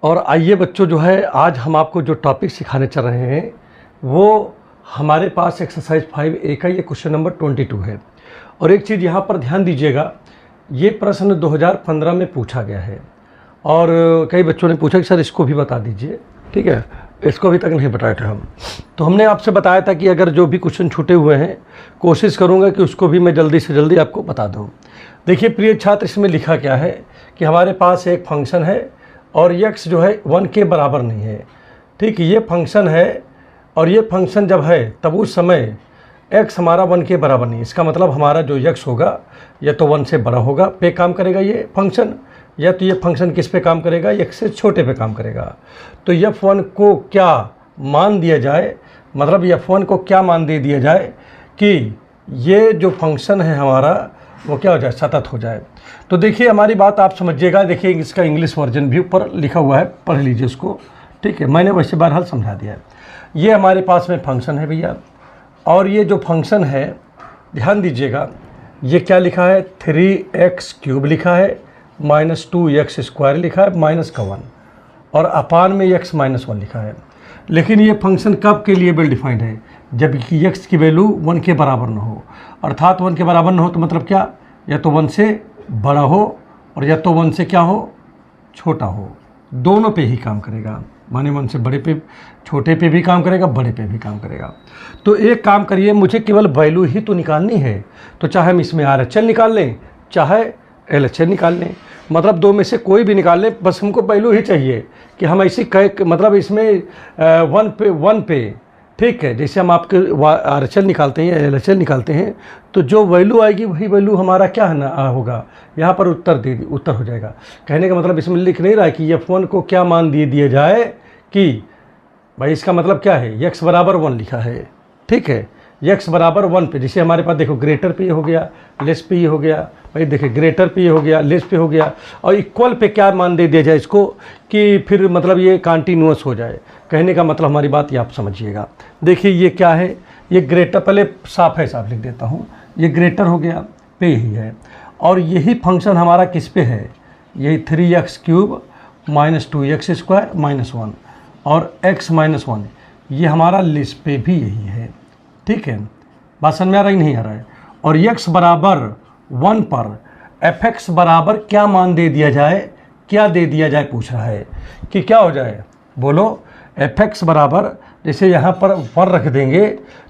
और आइए बच्चों, जो है आज हम आपको जो टॉपिक सिखाने चल रहे हैं वो हमारे पास एक्सरसाइज 5A का ये क्वेश्चन नंबर 22 है। और एक चीज़ यहाँ पर ध्यान दीजिएगा, ये प्रश्न 2015 में पूछा गया है और कई बच्चों ने पूछा कि सर इसको भी बता दीजिए। ठीक है, इसको अभी तक नहीं बताए थे हम, तो हमने आपसे बताया था कि अगर जो भी क्वेश्चन छूटे हुए हैं कोशिश करूँगा कि उसको भी मैं जल्दी से जल्दी आपको बता दूँ। देखिए प्रिय छात्र, इसमें लिखा क्या है कि हमारे पास एक फंक्शन है और x जो है 1 के बराबर नहीं है। ठीक, ये फंक्शन है और ये फंक्शन जब है तब उस समय x हमारा 1 के बराबर नहीं है। इसका मतलब हमारा जो x होगा या तो 1 से बड़ा होगा पे काम करेगा ये फंक्शन, या तो ये फंक्शन किस पे काम करेगा, x से छोटे पे काम करेगा। तो f1 को क्या मान दिया जाए, मतलब f1 को क्या मान दे दिया जाए कि ये जो फंक्शन है हमारा वो क्या हो जाए, सतत हो जाए। तो देखिए हमारी बात आप समझिएगा। देखिए इसका इंग्लिश वर्जन भी ऊपर लिखा हुआ है, पढ़ लीजिए उसको। ठीक है, मैंने वैसे बहरहाल समझा दिया है। ये हमारे पास में फंक्शन है भैया, और ये जो फंक्शन है ध्यान दीजिएगा, ये क्या लिखा है, 3x³ लिखा है, -2x² लिखा है, -1 और अपान में x -1 लिखा है। लेकिन ये फंक्शन कब के लिए वेल डिफाइंड है, जबकि x की वैल्यू 1 के बराबर न हो। अर्थात 1 के बराबर न हो तो मतलब क्या, या तो 1 से बड़ा हो और या तो 1 से क्या हो, छोटा हो। दोनों पे ही काम करेगा, माने 1 से बड़े पे, छोटे पे भी काम करेगा, बड़े पे भी काम करेगा। तो एक काम करिए, मुझे केवल वैल्यू ही तो निकालनी है, तो चाहे हम इसमें RHL निकाल लें चाहे LHL निकाल लें, मतलब दो में से कोई भी निकाल लें, बस हमको वैल्यू ही चाहिए कि हम ऐसी मतलब इसमें 1 पे ठीक है, जैसे हम आपके RHL निकालते हैं या LHL निकालते हैं तो जो वैल्यू आएगी वही वैल्यू हमारा क्या है ना होगा, यहाँ पर उत्तर हो जाएगा। कहने का मतलब इसमें लिख नहीं रहा है कि f1 को क्या मान दिया जाए कि भाई, इसका मतलब क्या है, x बराबर 1 लिखा है। ठीक है, x बराबर 1 पे, जैसे हमारे पास देखो ग्रेटर पे ये हो गया, लेस पे ये हो गया, भाई देखिए ग्रेटर पे ये हो गया, लेस पे हो गया, और इक्वल पे क्या मान दे दिया जाए इसको कि फिर मतलब ये कंटिन्यूअस हो जाए। कहने का मतलब हमारी बात ये आप समझिएगा। देखिए ये क्या है, ये ग्रेटर, पहले साफ लिख देता हूँ, ये ग्रेटर हो गया पे ही है, और यही फंक्शन हमारा किस पे है, यही 3x³ -2x² -1 और x -1, ये हमारा लेस पे भी यही है। ठीक है, बात समझ में आ रहा है नहीं आ रहा है। और x बराबर 1 पर fx बराबर क्या मान दे दिया जाए, क्या दे दिया जाए पूछ रहा है कि क्या हो जाए, बोलो। fx बराबर, जैसे यहाँ पर 1 रख देंगे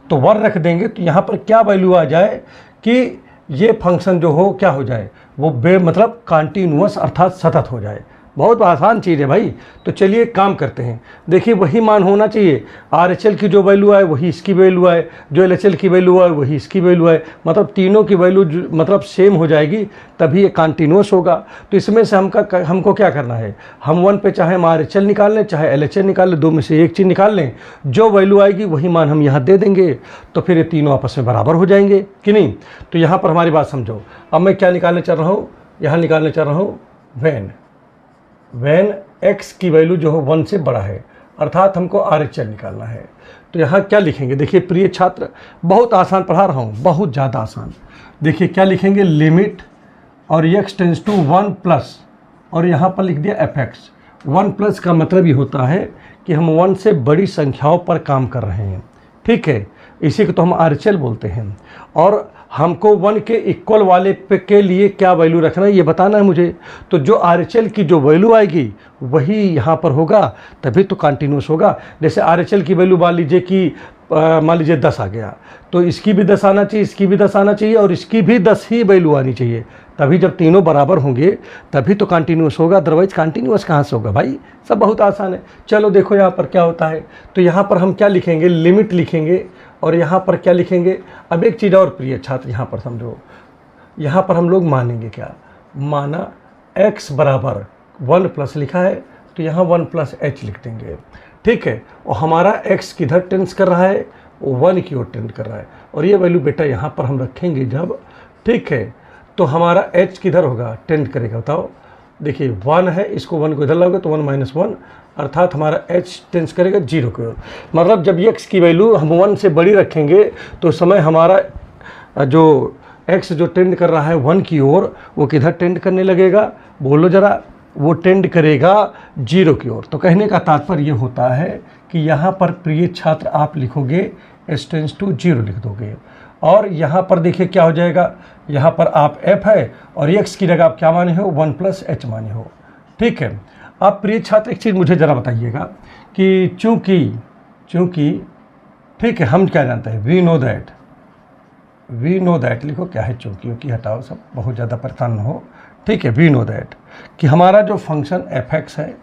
तो 1 रख देंगे तो यहाँ पर क्या वैल्यू आ जाए कि ये फंक्शन जो हो क्या हो जाए, वो मतलब कंटिन्यूअस अर्थात सतत हो जाए। बहुत आसान चीज़ है भाई। तो चलिए काम करते हैं। देखिए वही मान होना चाहिए, RHL की जो वैल्यू आए वही इसकी वैल्यू आए, जो LHL की वैल्यू आए वही इसकी वैल्यू आए, मतलब तीनों की वैल्यू मतलब सेम हो जाएगी, तभी ये कंटिन्यूअस होगा। तो इसमें से हमको क्या करना है, हम 1 पे चाहे हम RHL निकाल लें चाहे LHL निकाल लें, दो में से एक चीज़ निकाल लें, जो वैल्यू आएगी वही मान हम यहाँ दे देंगे, तो फिर ये तीनों आपस में बराबर हो जाएंगे कि नहीं। तो यहाँ पर हमारी बात समझो। अब मैं क्या निकालने चल रहा हूँ, यहाँ निकालने चल रहा हूँ वैन x की वैल्यू जो हो 1 से बड़ा है, अर्थात हमको RHL निकालना है। तो यहाँ क्या लिखेंगे, देखिए प्रिय छात्र, बहुत आसान पढ़ा रहा हूँ, बहुत ज़्यादा आसान। देखिए क्या लिखेंगे, लिमिट और x टेंस टू 1 प्लस, और यहाँ पर लिख दिया fx। 1 प्लस का मतलब ये होता है कि हम 1 से बड़ी संख्याओं पर काम कर रहे हैं। ठीक है, इसी को तो हम RHL बोलते हैं, और हमको 1 के इक्वल वाले पे के लिए क्या वैल्यू रखना है ये बताना है मुझे। तो जो RHL की जो वैल्यू आएगी वही यहाँ पर होगा, तभी तो कंटिन्यूअस होगा। जैसे RHL की वैल्यू मान लीजिए कि 10 आ गया, तो इसकी भी 10 आना चाहिए, इसकी भी 10 आना चाहिए, और इसकी भी 10 ही वैल्यू आनी चाहिए, तभी जब तीनों बराबर होंगे तभी तो कंटिन्यूअस होगा, अदरवाइज कंटिन्यूअस कहाँ से होगा भाई। सब बहुत आसान है। चलो देखो यहाँ पर क्या होता है, तो यहाँ पर हम क्या लिखेंगे, लिमिट लिखेंगे, और यहाँ पर क्या लिखेंगे। अब एक चीज़ और प्रिय छात्र यहाँ पर समझो, यहाँ पर हम लोग मानेंगे क्या, माना x बराबर 1 प्लस लिखा है तो यहाँ 1 प्लस h लिख देंगे। ठीक है, और हमारा x किधर टेंस कर रहा है, 1 की ओर टेंस कर रहा है, और ये वैल्यू बेटा यहाँ पर हम रखेंगे जब, ठीक है, तो हमारा h किधर होगा, टेंड करेगा। बताओ, देखिए 1 है, इसको 1 को इधर लाओगे तो 1 -1, अर्थात हमारा h टेंस करेगा 0 की ओर। मतलब जब x की वैल्यू हम 1 से बड़ी रखेंगे तो समय हमारा जो x जो टेंड कर रहा है 1 की ओर, वो किधर टेंड करने लगेगा, बोलो ज़रा, वो टेंड करेगा जीरो की ओर। तो कहने का तात्पर्य ये होता है कि यहाँ पर प्रिय छात्र आप लिखोगे s टेंड्स टू जीरो लिख दोगे, और यहाँ पर देखिए क्या हो जाएगा, यहाँ पर आप f है और x की जगह आप क्या माने हो 1 प्लस h माने हो। ठीक है। अब प्रिय छात्र एक चीज़ मुझे ज़रा बताइएगा कि चूँकि ठीक है, हम क्या जानते हैं, वी नो दैट लिखो, क्या है चूँकि हटाओ, सब बहुत ज़्यादा परेशान न हो। ठीक है, वी नो दैट कि हमारा जो फंक्शन f(x) है,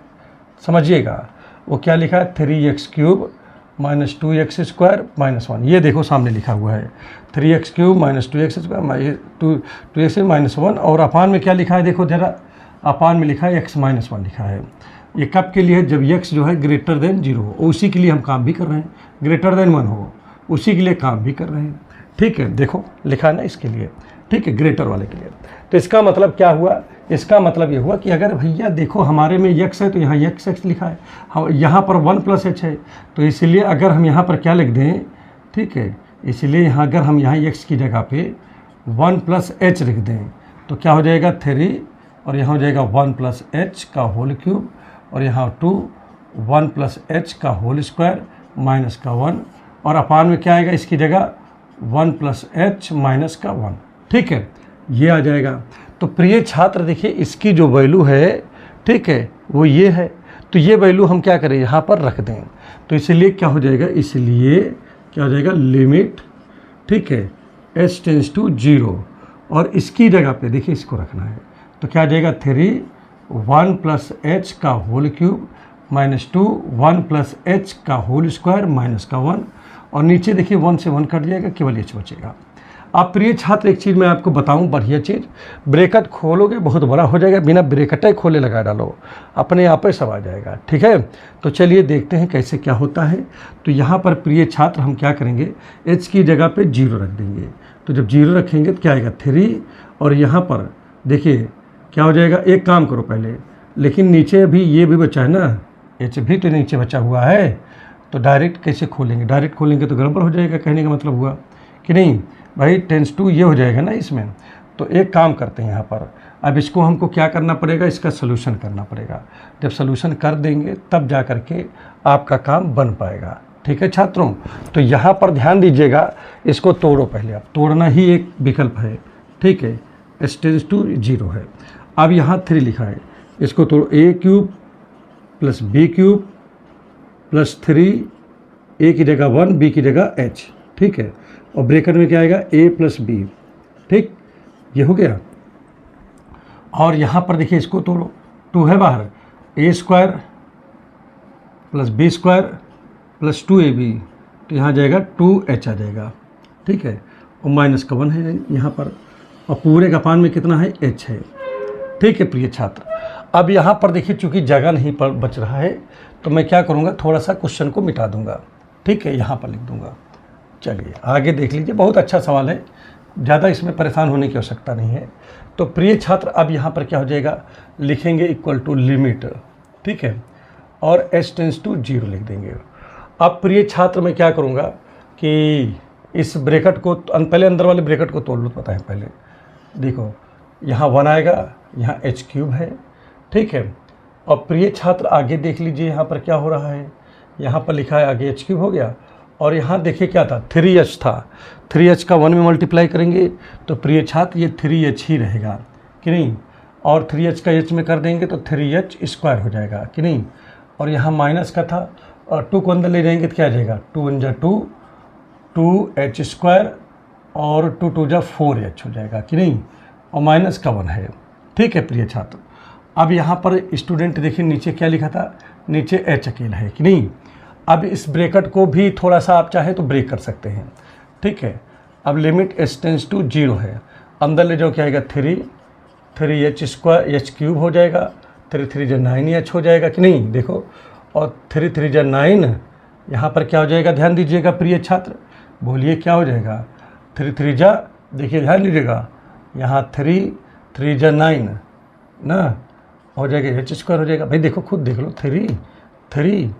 समझिएगा वो क्या लिखा है, 3x³ माइनस 2x² माइनस 1। ये देखो सामने लिखा हुआ है 3x³ minus 2x² 2x minus 1, और अपान में क्या लिखा है, देखो ज़रा, अपान में लिखा है x माइनस 1 लिखा है। ये कब के लिए, जब x जो है ग्रेटर देन 0 हो, उसी के लिए हम काम भी कर रहे हैं, ग्रेटर देन 1 हो उसी के लिए काम भी कर रहे हैं। ठीक है, देखो लिखा है ना इसके लिए, ठीक है, ग्रेटर वाले के लिए। तो इसका मतलब क्या हुआ, इसका मतलब ये हुआ कि अगर भैया देखो हमारे में x है तो यहाँ x लिखा है, हम यहाँ पर 1 प्लस h है, तो इसलिए अगर हम यहाँ पर क्या लिख दें, ठीक है, इसलिए यहाँ अगर हम यहाँ x की जगह पे 1 प्लस h लिख दें तो क्या हो जाएगा 3, और यहाँ हो जाएगा 1 प्लस h का होल क्यूब, और यहाँ 2 1 प्लस h का होल स्क्वायर माइनस का 1, और अपान में क्या आएगा इसकी जगह 1 प्लस h माइनस का 1। ठीक है, ये आ जाएगा। तो प्रिय छात्र देखिए इसकी जो वैल्यू है, ठीक है, वो ये है, तो ये वैल्यू हम क्या करें, यहाँ पर रख दें। तो इसलिए क्या हो जाएगा, इसलिए क्या हो जाएगा, लिमिट, ठीक है, h टेंड्स टू 0, और इसकी जगह पे देखिए इसको रखना है, तो क्या आ जाएगा 3 1 प्लस h का whole cube minus 2 1 plus h का होल स्क्वायर माइनस का 1, और नीचे देखिए 1 से 1 कट जाएगा, केवल h बचेगा। आप प्रिय छात्र एक चीज़ मैं आपको बताऊं, बढ़िया चीज़, ब्रैकेट खोलोगे बहुत बड़ा हो जाएगा, बिना ब्रैकेट खोले लगा डालो, अपने आप ही सब आ जाएगा। ठीक है, तो चलिए देखते हैं कैसे क्या होता है। तो यहाँ पर प्रिय छात्र हम क्या करेंगे, h की जगह पे 0 रख देंगे। तो जब 0 रखेंगे तो क्या आएगा 3, और यहाँ पर देखिए क्या हो जाएगा, एक काम करो पहले, लेकिन नीचे भी ये भी बचा है ना, h भी तो नीचे बचा हुआ है, तो डायरेक्ट कैसे खोलेंगे, डायरेक्ट खोलेंगे तो गड़बड़ हो जाएगा, कहने का मतलब हुआ कि नहीं भाई, टेंस टू ये हो जाएगा ना इसमें। तो एक काम करते हैं यहाँ पर, अब इसको हमको क्या करना पड़ेगा, इसका सलूशन करना पड़ेगा। जब सलूशन कर देंगे तब जा कर के आपका काम बन पाएगा। ठीक है छात्रों, तो यहाँ पर ध्यान दीजिएगा, इसको तोड़ो पहले, अब तोड़ना ही एक विकल्प है। ठीक है, h टेंड्स टू 0 है, अब यहाँ 3 लिखा है, इसको तोड़ो, a³ plus b³ plus 3, a की जगह 1 b की जगह h। ठीक है, और ब्रैकेट में क्या आएगा a प्लस बी। ठीक, ये हो गया। और यहाँ पर देखिए इसको तोड़ो, 2 है बाहर, a² plus b² plus 2ab, तो यहाँ जाएगा 2h आ जाएगा। ठीक है, और माइनस का 1 है यहाँ पर, और पूरे का पान में कितना है, h है। ठीक है प्रिय छात्र, अब यहाँ पर देखिए चूँकि जगह नहीं पर बच रहा है, तो मैं क्या करूँगा, थोड़ा सा क्वेश्चन को मिटा दूँगा। ठीक है, यहाँ पर लिख दूँगा। चलिए आगे देख लीजिए, बहुत अच्छा सवाल है, ज़्यादा इसमें परेशान होने की आवश्यकता नहीं है। तो प्रिय छात्र अब यहाँ पर क्या हो जाएगा, लिखेंगे इक्वल टू लिमिट, ठीक है, और h टेंड्स टू 0 लिख देंगे। अब प्रिय छात्र मैं क्या करूँगा कि इस ब्रैकेट को पहले अंदर वाले ब्रैकेट को तोड़ लो, पता है पहले देखो, यहाँ 1 आएगा, यहाँ h³ है। ठीक है, और प्रिय छात्र आगे देख लीजिए यहाँ पर क्या हो रहा है, यहाँ पर लिखा है आगे h³ हो गया, और यहाँ देखिए क्या था, 3h था, 3h का 1 में मल्टीप्लाई करेंगे तो प्रिय छात्र ये 3h ही रहेगा कि नहीं, और 3h का h में कर देंगे तो 3h² हो जाएगा कि नहीं, और यहाँ माइनस का था, और 2 को अंदर ले जाएंगे तो क्या आ जाएगा, 2 1 जा 2, 2h² और 2 2 जा 4h हो जाएगा कि नहीं, और माइनस का 1 है। ठीक है प्रिय छात्र, अब यहाँ पर स्टूडेंट देखिए नीचे क्या लिखा था, नीचे h अकेला है कि नहीं। अब इस ब्रैकेट को भी थोड़ा सा आप चाहे तो ब्रेक कर सकते हैं। ठीक है, अब लिमिट h टेंड्स टू 0 है, अंदर ले जाओ क्या आएगा 3h² h³ हो जाएगा, 3 3 जा 9h हो जाएगा कि नहीं, देखो, और 3 3 जा 9, यहाँ पर क्या हो जाएगा, ध्यान दीजिएगा प्रिय छात्र, बोलिए क्या हो जाएगा, 3 3 जा, देखिए ध्यान दीजिएगा, यहाँ 3 3 जा 9 ना हो जाएगा, h² हो जाएगा। भाई देखो खुद देख लो, 3 3,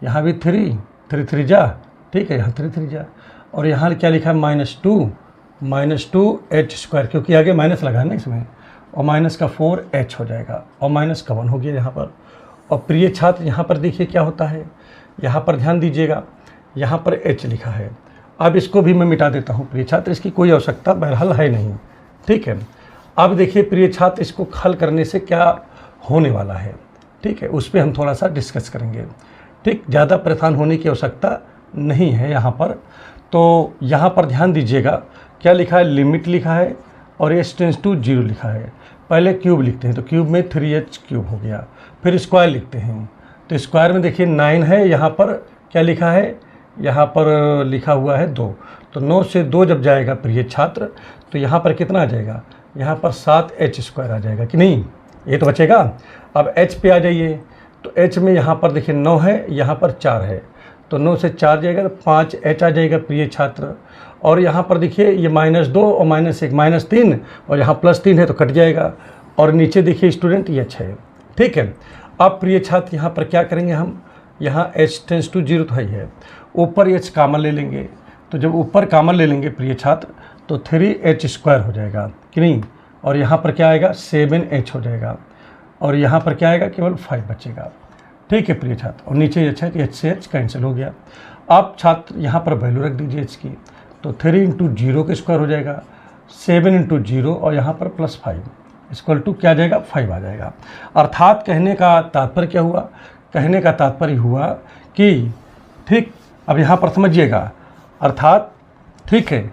यहाँ भी 3 3 3 जा, ठीक है, यहाँ 3 3 जा, और यहाँ क्या लिखा है -2 -2h², क्योंकि आगे माइनस लगा है ना इसमें, और माइनस का 4h हो जाएगा और माइनस का 1 हो गया यहाँ पर। और प्रिय छात्र यहाँ पर देखिए क्या होता है, यहाँ पर ध्यान दीजिएगा, यहाँ पर h लिखा है। अब इसको भी मैं मिटा देता हूँ प्रिय छात्र, इसकी कोई आवश्यकता बहरहाल है नहीं, ठीक है। अब देखिए प्रिय छात्र, इसको हल करने से क्या होने वाला है, ठीक है, उस पर हम थोड़ा सा डिस्कस करेंगे, ठीक। ज़्यादा परेशान होने की आवश्यकता नहीं है यहाँ पर। तो यहाँ पर ध्यान दीजिएगा क्या लिखा है, लिमिट लिखा है और h टेंस टू 0 लिखा है। पहले क्यूब लिखते हैं, तो क्यूब में 3h क्यूब हो गया। फिर स्क्वायर लिखते हैं, तो स्क्वायर में देखिए 9 है, यहाँ पर क्या लिखा है, यहाँ पर लिखा हुआ है 2। तो 9 से 2 जब जाएगा प्रिय छात्र, तो यहाँ पर कितना आ जाएगा, यहाँ पर 7h स्क्वायर आ जाएगा कि नहीं, ये तो बचेगा। अब h पे आ जाइए, तो h में यहाँ पर देखिए 9 है, यहाँ पर 4 है, तो 9 से 4 जाएगा तो 5h आ जाएगा प्रिय छात्र। और यहाँ पर देखिए ये -2 और -1 -3 और यहाँ +3 है तो कट जाएगा। और नीचे देखिए स्टूडेंट ये h है, ठीक है। अब प्रिय छात्र यहाँ पर क्या करेंगे हम, यहाँ h टेंस टू 0 तो है, ऊपर h कामन ले लेंगे। तो जब ऊपर कामन ले लेंगे प्रिय छात्र तो 3h स्क्वायर हो जाएगा कि नहीं। और यहाँ पर क्या आएगा, 7h हो जाएगा। और यहाँ पर क्या आएगा, केवल 5 बचेगा, ठीक है प्रिय छात्र। और नीचे h है तो h से h कैंसिल हो गया। आप छात्र यहाँ पर वैल्यू रख दीजिए h की, तो 3 × 0 का स्क्वायर हो जाएगा, 7 × 0 और यहाँ पर +5 इक्वल टू क्या आ जाएगा, 5 आ जाएगा। अर्थात कहने का तात्पर्य क्या हुआ, कहने का तात्पर्य हुआ कि ठीक, अब यहाँ पर समझिएगा, अर्थात ठीक है,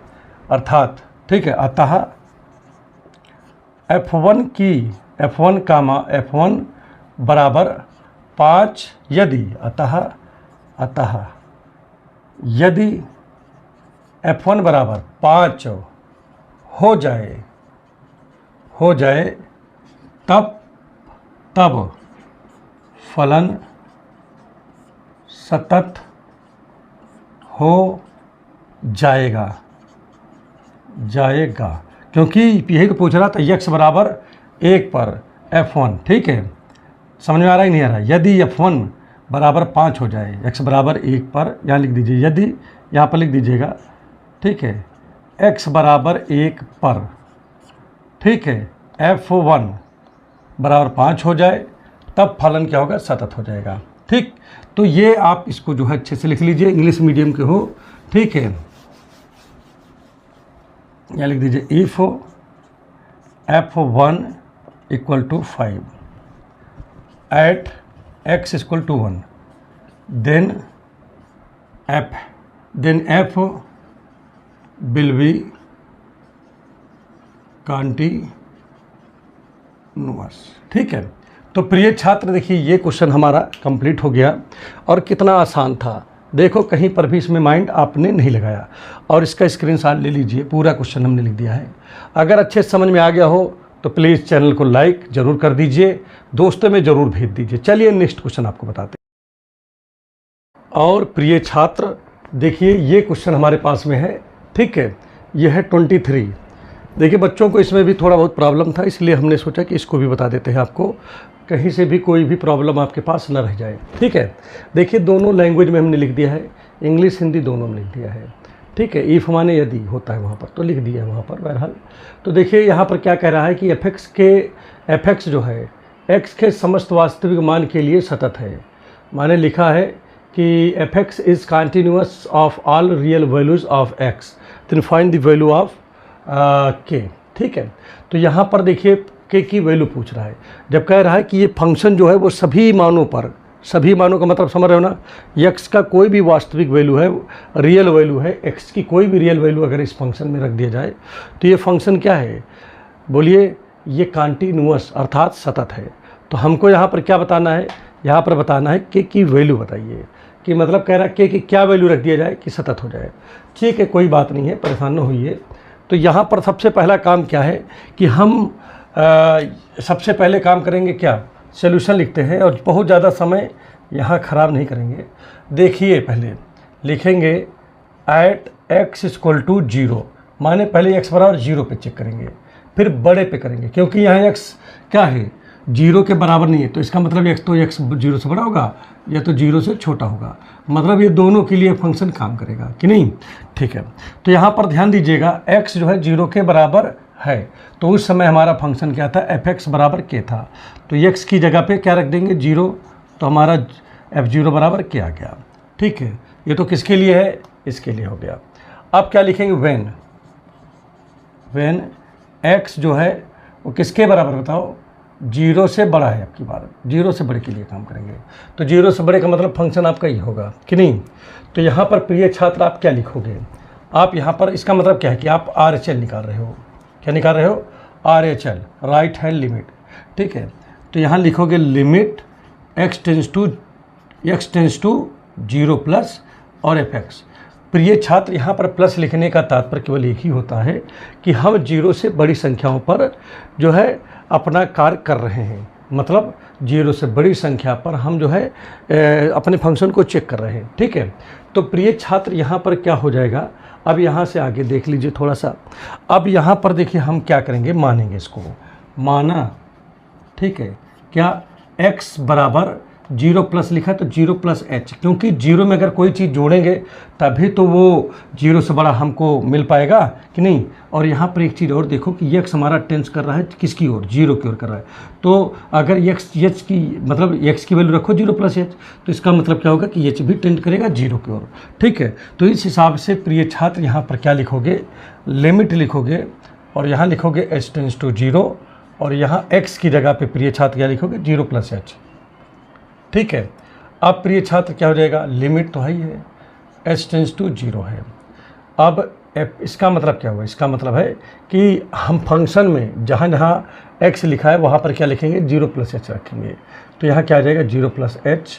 अर्थात ठीक है, अतः f1 की f1 बराबर 5 यदि अतः यदि f1 बराबर 5 हो जाए तब फलन सतत हो जाएगा। क्योंकि यही तो पूछ रहा था, x बराबर 1 पर f1, ठीक है, समझ में आ रहा है नहीं आ रहा। यदि f1 बराबर 5 हो जाए, x बराबर 1 पर, यहाँ लिख दीजिए यदि, यहाँ पर लिख दीजिएगा, ठीक है, x बराबर 1 पर, ठीक है, f1 बराबर 5 हो जाए तब फलन क्या होगा, सतत हो जाएगा, ठीक। तो ये आप इसको जो है अच्छे से लिख लीजिए, इंग्लिश मीडियम के हो, ठीक है। यहाँ लिख दीजिए if f1 = 5 at x = 1 then f will be continuous, ठीक है। तो प्रिय छात्र देखिए ये क्वेश्चन हमारा कंप्लीट हो गया और कितना आसान था, देखो कहीं पर भी इसमें माइंड आपने नहीं लगाया। और इसका स्क्रीनशॉट ले लीजिए, पूरा क्वेश्चन हमने लिख दिया है। अगर अच्छे समझ में आ गया हो तो प्लीज़ चैनल को लाइक ज़रूर कर दीजिए, दोस्तों में ज़रूर भेज दीजिए। चलिए नेक्स्ट क्वेश्चन आपको बताते हैं। और प्रिय छात्र देखिए ये क्वेश्चन हमारे पास में है, ठीक है, ये है 23। देखिए बच्चों को इसमें भी थोड़ा बहुत प्रॉब्लम था, इसलिए हमने सोचा कि इसको भी बता देते हैं आपको, कहीं से भी कोई भी प्रॉब्लम आपके पास न रह जाए, ठीक है। देखिए दोनों लैंग्वेज में हमने लिख दिया है, इंग्लिश हिंदी दोनों में लिख दिया है, ठीक है। इफ़ माने यदि होता है वहाँ पर तो लिख दिया है वहाँ पर बहरहाल। तो देखिए यहाँ पर क्या कह रहा है कि f(x) जो है x के समस्त वास्तविक मान के लिए सतत है। माने लिखा है कि f(x) is continuous of all real values of x, then find the value of k, ठीक है। तो यहाँ पर देखिए k की वैल्यू पूछ रहा है, जब कह रहा है कि ये फंक्शन जो है वो सभी मानों पर, सभी मानों का मतलब समझ रहे हो ना, x का कोई भी वास्तविक वैल्यू है, रियल वैल्यू है, x की कोई भी रियल वैल्यू अगर इस फंक्शन में रख दिया जाए तो ये फंक्शन क्या है, बोलिए, ये कंटिन्यूअस अर्थात सतत है। तो हमको यहाँ पर क्या बताना है, यहाँ पर बताना है k की वैल्यू बताइए, कि मतलब कह रहा है k की क्या वैल्यू रख दिया जाए कि सतत हो जाए। ठीक है, कोई बात नहीं है, परेशान न होइए। तो यहाँ पर सबसे पहला काम क्या है कि हम सबसे पहले काम करेंगे क्या, सॉल्यूशन लिखते हैं और बहुत ज़्यादा समय यहाँ ख़राब नहीं करेंगे। देखिए पहले लिखेंगे एट x = 0, माने पहले x बराबर 0 पे चेक करेंगे, फिर बड़े पे करेंगे, क्योंकि यहाँ x क्या है, जीरो के बराबर नहीं है, तो इसका मतलब एक्स तो एक्स जीरो से बड़ा होगा या तो जीरो से छोटा होगा, मतलब ये दोनों के लिए फंक्शन काम करेगा कि नहीं। ठीक है, तो यहाँ पर ध्यान दीजिएगा एक्स जो है जीरो के बराबर है, तो उस समय हमारा फंक्शन क्या था, एफ एक्स बराबर के था, तो एक्स की जगह पे क्या रख देंगे, जीरो, तो हमारा एफ जीरो बराबर के आ गया। ठीक है, ये तो किसके लिए है, इसके लिए हो गया। अब क्या लिखेंगे, व्हेन एक्स जो है वो किसके बराबर बताओ, जीरो से बड़ा है, आपकी बात जीरो से बड़े के लिए काम करेंगे, तो जीरो से बड़े का मतलब फंक्शन आपका ये होगा कि नहीं। तो यहाँ पर प्रिय छात्र आप क्या लिखोगे, आप यहाँ पर इसका मतलब क्या है कि आप आर एच एल निकाल रहे हो, क्या निकाल रहे हो, R H L, right hand limit. ठीक है, तो यहाँ लिखोगे limit x tends to zero plus और एफ एक्स। प्रिय छात्र यहाँ पर प्लस लिखने का तात्पर्य केवल एक ही होता है कि हम जीरो से बड़ी संख्याओं पर जो है अपना कार्य कर रहे हैं, मतलब जीरो से बड़ी संख्या पर हम जो है अपने फंक्शन को चेक कर रहे हैं। ठीक है, तो प्रिय छात्र यहाँ पर क्या हो जाएगा, अब यहाँ से आगे देख लीजिए थोड़ा सा। अब यहाँ पर देखिए हम क्या करेंगे, मानेंगे इसको, माना। ठीक है, क्या x बराबर जीरो प्लस लिखा तो जीरो प्लस एच, क्योंकि जीरो में अगर कोई चीज़ जोड़ेंगे तभी तो वो जीरो से बड़ा हमको मिल पाएगा कि नहीं। और यहाँ पर एक चीज़ और देखो कि x हमारा टेंस कर रहा है किसकी ओर, जीरो की ओर कर रहा है, तो अगर x की मतलब x की वैल्यू रखो जीरो प्लस एच, तो इसका मतलब क्या होगा कि h भी टेंड करेगा जीरो की ओर। ठीक है, तो इस हिसाब से प्रिय छात्र यहाँ पर क्या लिखोगे, लिमिट लिखोगे और यहाँ लिखोगे h टेंस टू जीरो, और यहाँ x की जगह पे प्रिय छात्र क्या लिखोगे, जीरो प्लस एच। ठीक है, अब प्रिय छात्र क्या हो जाएगा, लिमिट तो है ही है, h टेंस टू जीरो है। अब इसका मतलब क्या हुआ, इसका मतलब है कि हम फंक्शन में जहाँ जहाँ x लिखा है वहाँ पर क्या लिखेंगे, जीरो प्लस एच रखेंगे, तो यहाँ क्या आ जाएगा, जीरो प्लस एच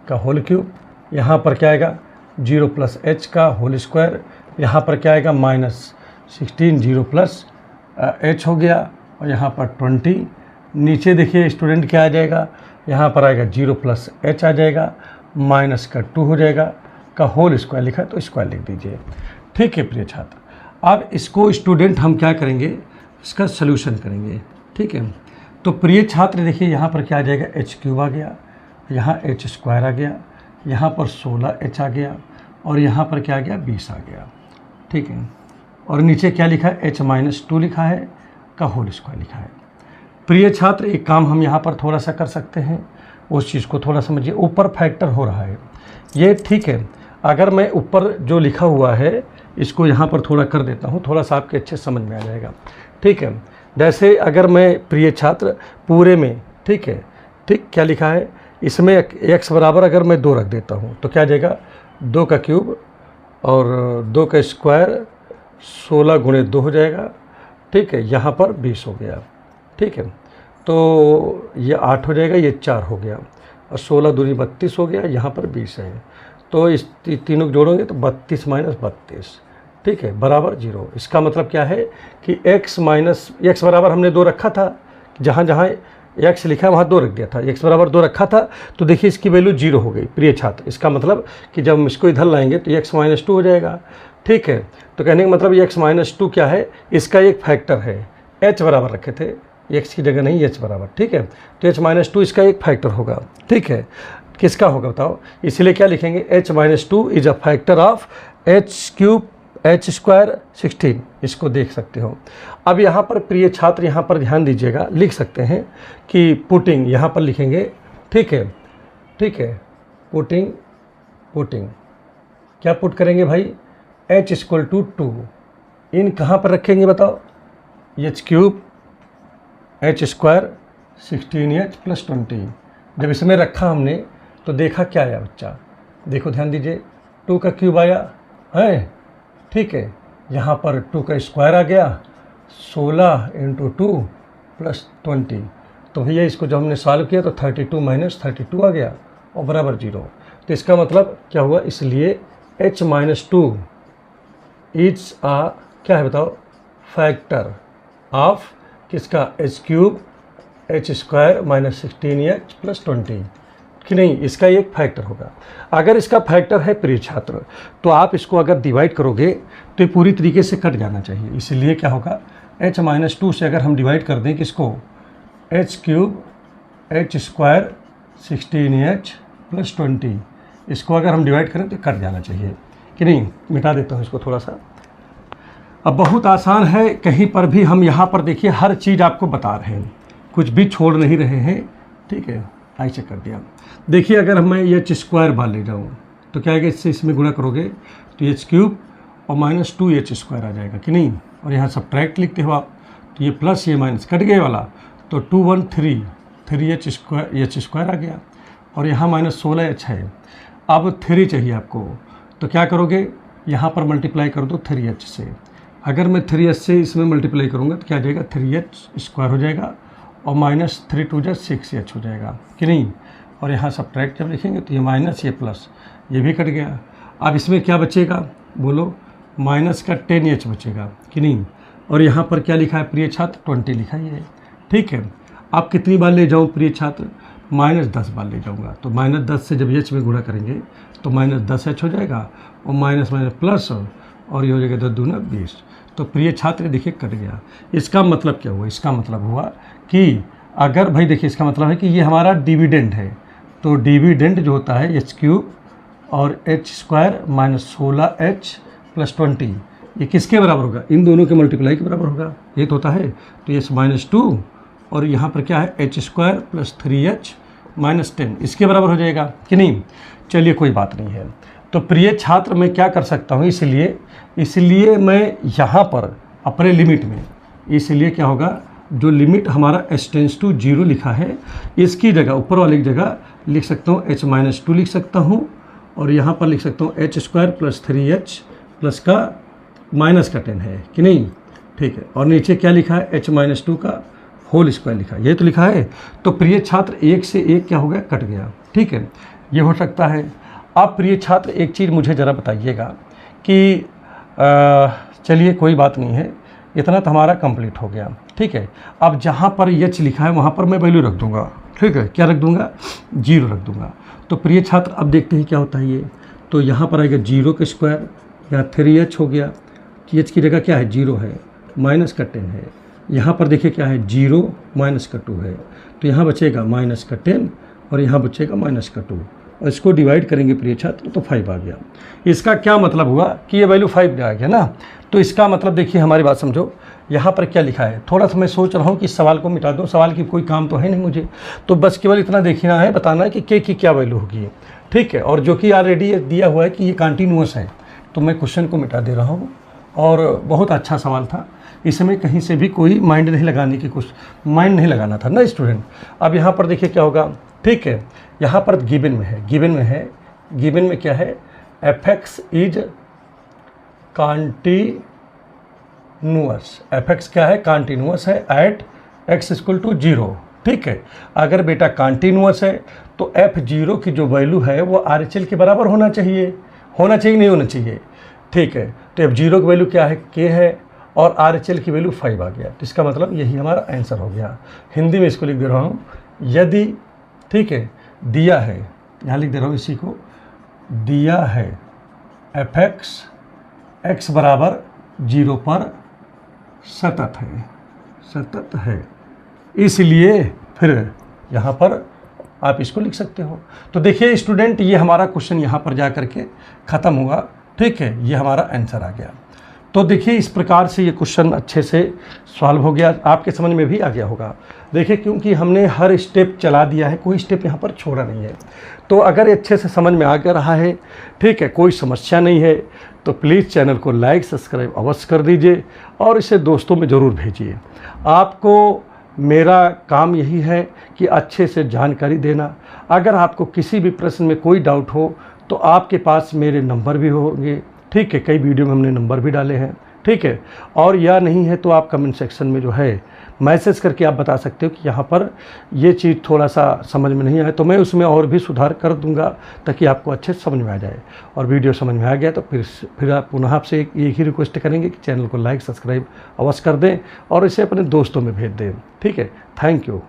का होल क्यूब, यहाँ पर क्या आएगा, जीरो प्लस एच का होल स्क्वायर, यहाँ पर क्या आएगा, -16 जीरो प्लस एच हो गया, और यहाँ पर 20, नीचे देखिए स्टूडेंट क्या आ जाएगा, यहाँ पर आएगा जीरो प्लस एच आ जाएगा, माइनस का 2 हो जाएगा, का होल स्क्वायर लिखा है तो स्क्वायर लिख दीजिए। ठीक है प्रिय छात्र, अब इसको स्टूडेंट हम क्या करेंगे, इसका सलूशन करेंगे। ठीक है, तो प्रिय छात्र देखिए यहाँ पर क्या आ जाएगा, एच क्यूब आ गया, यहाँ एच स्क्वायर आ गया, यहाँ पर 16 एच आ गया, और यहाँ पर क्या आ गया, 20 आ गया। ठीक है, और नीचे क्या लिखा है, h-2 लिखा है, का होल स्क्वायर लिखा है। प्रिय छात्र एक काम हम यहाँ पर थोड़ा सा कर सकते हैं, उस चीज़ को थोड़ा समझिए, ऊपर फैक्टर हो रहा है ये। ठीक है, अगर मैं ऊपर जो लिखा हुआ है इसको यहाँ पर थोड़ा कर देता हूँ, थोड़ा सा आपके अच्छे समझ में आ जाएगा। ठीक है, जैसे अगर मैं प्रिय छात्र पूरे में, ठीक है, ठीक क्या लिखा है इसमें, x बराबर अगर मैं 2 रख देता हूँ तो क्या आ जाएगा, 2 का क्यूब और 2 का स्क्वायर, 16 गुणे 2 हो जाएगा। ठीक है, यहाँ पर 20 हो गया। ठीक है, तो ये 8 हो जाएगा, ये 4 हो गया, और 16 दूनी 32 हो गया, यहाँ पर 20 है, तो इस तीनों को जोड़ोगे तो 32 माइनस 32, ठीक है, बराबर 0। इसका मतलब क्या है कि x बराबर हमने 2 रखा था, जहाँ जहाँ x लिखा है वहाँ 2 रख दिया था, x बराबर 2 रखा था, तो देखिए इसकी वैल्यू 0 हो गई प्रिय छात्र। इसका मतलब कि जब हम इसको इधर लाएंगे तो x-2 हो जाएगा। ठीक है, तो कहने का मतलब x-2 क्या है, इसका एक फैक्टर है, h बराबर रखे थे, x की जगह नहीं h बराबर। ठीक है, तो h-2 इसका एक फैक्टर होगा। ठीक है, किसका होगा बताओ, इसलिए क्या लिखेंगे, h-2 is a factor of h³ h² 16, इसको देख सकते हो। अब यहाँ पर प्रिय छात्र यहाँ पर ध्यान दीजिएगा, लिख सकते हैं कि पुटिंग यहाँ पर लिखेंगे। ठीक है, ठीक है, पुटिंग क्या पुट करेंगे भाई, h = 2, इन कहाँ पर रखेंगे बताओ, h³ h² 16h + 20। जब इसमें रखा हमने तो देखा क्या आया बच्चा, देखो ध्यान दीजिए, 2 का क्यूब आया है। ठीक है, यहाँ पर 2 का स्क्वायर आ गया, 16 × 2 + 20, तो भैया इसको जब हमने सॉल्व किया तो 32 - 32 आ गया और बराबर 0। तो इसका मतलब क्या हुआ, इसलिए h-2 इज आ क्या है बताओ, फैक्टर ऑफ किसका, h³ h² - 16h + 20 कि नहीं, इसका एक फैक्टर होगा। अगर इसका फैक्टर है प्रिय छात्र, तो आप इसको अगर डिवाइड करोगे तो ये पूरी तरीके से कट जाना चाहिए। इसलिए क्या होगा, h-2 से अगर हम डिवाइड कर दें किसको, h³ H square 16h plus 20, इसको अगर हम डिवाइड करें तो कट जाना चाहिए कि नहीं। मिटा देता हूँ इसको थोड़ा सा। अब बहुत आसान है, कहीं पर भी हम यहाँ पर देखिए हर चीज़ आपको बता रहे हैं, कुछ भी छोड़ नहीं रहे हैं, ठीक है। ऐसे कर दिया। देखिए अगर मैं एच स्क्वायर बाहर ले जाऊँ तो क्या आएगा, इससे इसमें गुणा करोगे तो एच क्यूब और माइनस 2h स्क्वायर आ जाएगा कि नहीं। और यहाँ सब्ट्रैक्ट लिखते हो आप, तो ये प्लस ये माइनस कट गए वाला, तो 2 1 3 एच स्क्वायर आ गया। और यहाँ माइनस 16h है। अब 3 चाहिए आपको, तो क्या करोगे, यहाँ पर मल्टीप्लाई कर दो 3h से। अगर मैं 3h से इसमें मल्टीप्लाई करूँगा तो क्या आ जाएगा, 3h स्क्वायर हो जाएगा और माइनस 3 2 6h हो जाएगा कि नहीं। और यहाँ सब्ट्रैक्ट जब लिखेंगे तो ये माइनस ये प्लस ये भी कट गया। अब इसमें क्या बचेगा बोलो, माइनस का 10h बचेगा कि नहीं। और यहाँ पर क्या लिखा है प्रिय छात्र, 20 लिखा ही है, ठीक है। आप कितनी बार ले जाऊँ प्रिय छात्र, -10 बार ले जाऊँगा। तो -10 से जब h में गुणा करेंगे तो -10h हो जाएगा और माइनस माइनस प्लस और ये हो जाएगा 10 दूना 20। तो प्रिय छात्र देखिए कट गया। इसका मतलब क्या हुआ, इसका मतलब हुआ कि अगर भाई देखिए इसका मतलब है कि ये हमारा डिविडेंड है, तो डिविडेंड जो होता है एच क्यूब और H square minus 16h plus 20, ये किसके बराबर होगा, इन दोनों के मल्टीप्लाई के बराबर होगा, ये तो होता है। तो ये -2 और यहाँ पर क्या है H square plus 3h minus 10, इसके बराबर हो जाएगा कि नहीं। चलिए कोई बात नहीं है। तो प्रिय छात्र मैं क्या कर सकता हूँ, इसलिए मैं यहाँ पर अपने लिमिट में, इसलिए क्या होगा, जो लिमिट हमारा h टेंस टू 0 लिखा है, इसकी जगह ऊपर वाली जगह लिख सकता हूँ h-2 लिख सकता हूँ और यहाँ पर लिख सकता हूँ H square plus 3h plus का माइनस का 10 है कि नहीं, ठीक है। और नीचे क्या लिखा है, h-2 का होल स्क्वायर लिखा है, ये तो लिखा है। तो प्रिय छात्र एक से एक क्या हो गया, कट गया, ठीक है, ये हो सकता है। अब प्रिय छात्र एक चीज़ मुझे ज़रा बताइएगा कि चलिए कोई बात नहीं है, इतना तो हमारा कंप्लीट हो गया, ठीक है। अब जहाँ पर एच लिखा है वहाँ पर मैं वैल्यू रख दूँगा, ठीक है। क्या रख दूँगा, 0 रख दूँगा। तो प्रिय छात्र अब देखते हैं क्या होता है ये। तो यहाँ पर आएगा 0 का स्क्वायर, यहाँ 3h हो गया, एच की जगह क्या है 0 है, माइनस का 10 है। यहाँ पर देखिए क्या है 0 माइनस का 2 है, तो यहाँ बचेगा माइनस का 10 और यहाँ बचेगा माइनस का 2 और इसको डिवाइड करेंगे प्रिय छात्र तो 5 आ गया। इसका क्या मतलब हुआ कि ये वैल्यू 5 आ गया ना। तो इसका मतलब देखिए हमारी बात समझो, यहाँ पर क्या लिखा है, थोड़ा सा मैं सोच रहा हूँ कि इस सवाल को मिटा दो, सवाल की कोई काम तो है नहीं मुझे, तो बस केवल इतना देखना है, बताना है कि के की क्या वैल्यू होगी, ठीक है। और जो कि ऑलरेडी दिया हुआ है कि ये कंटिन्यूअस है, तो मैं क्वेश्चन को मिटा दे रहा हूँ। और बहुत अच्छा सवाल था, इसमें कहीं से भी कोई माइंड नहीं लगाने की माइंड नहीं लगाना था ना स्टूडेंट। अब यहाँ पर देखिए क्या होगा, ठीक है। यहाँ पर गिवन में क्या है, fx इज कॉन्टिन्यूअस, fx क्या है, कॉन्टिन्यूअस है एट x इक्वल टू 0, ठीक है। अगर बेटा कॉन्टिन्यूअस है तो f0 की जो वैल्यू है वो RHL के बराबर होना चाहिए नहीं होना चाहिए, ठीक है। तो f0 की वैल्यू क्या है, k है और RHL की वैल्यू 5 आ गया। तो इसका मतलब यही हमारा आंसर हो गया। हिंदी में इसको लिख दे रहा हूँ, यदि, ठीक है, दिया है, यहाँ लिख दे रहा हूँ इसी को, दिया है fx x बराबर 0 पर सतत है, इसलिए फिर यहाँ पर आप इसको लिख सकते हो। तो देखिए स्टूडेंट, ये हमारा क्वेश्चन यहाँ पर जा कर के ख़त्म हुआ, ठीक है, ये हमारा आंसर आ गया। तो देखिए इस प्रकार से ये क्वेश्चन अच्छे से सॉल्व हो गया, आपके समझ में भी आ गया होगा। देखिए क्योंकि हमने हर स्टेप चला दिया है, कोई स्टेप यहाँ पर छोड़ा नहीं है। तो अगर अच्छे से समझ में आ गया रहा है, ठीक है, कोई समस्या नहीं है, तो प्लीज़ चैनल को लाइक सब्सक्राइब अवश्य कर दीजिए और इसे दोस्तों में ज़रूर भेजिए। आपको मेरा काम यही है कि अच्छे से जानकारी देना। अगर आपको किसी भी प्रश्न में कोई डाउट हो तो आपके पास मेरे नंबर भी होंगे, ठीक है, कई वीडियो में हमने नंबर भी डाले हैं, ठीक है। और या नहीं है तो आप कमेंट सेक्शन में जो है मैसेज करके आप बता सकते हो कि यहाँ पर ये चीज़ थोड़ा सा समझ में नहीं आए, तो मैं उसमें और भी सुधार कर दूंगा ताकि आपको अच्छे से समझ में आ जाए। और वीडियो समझ में आ गया तो फिर आप पुनः आपसे एक ही रिक्वेस्ट करेंगे कि चैनल को लाइक सब्सक्राइब अवश्य कर दें और इसे अपने दोस्तों में भेज दें, ठीक है। Thank you.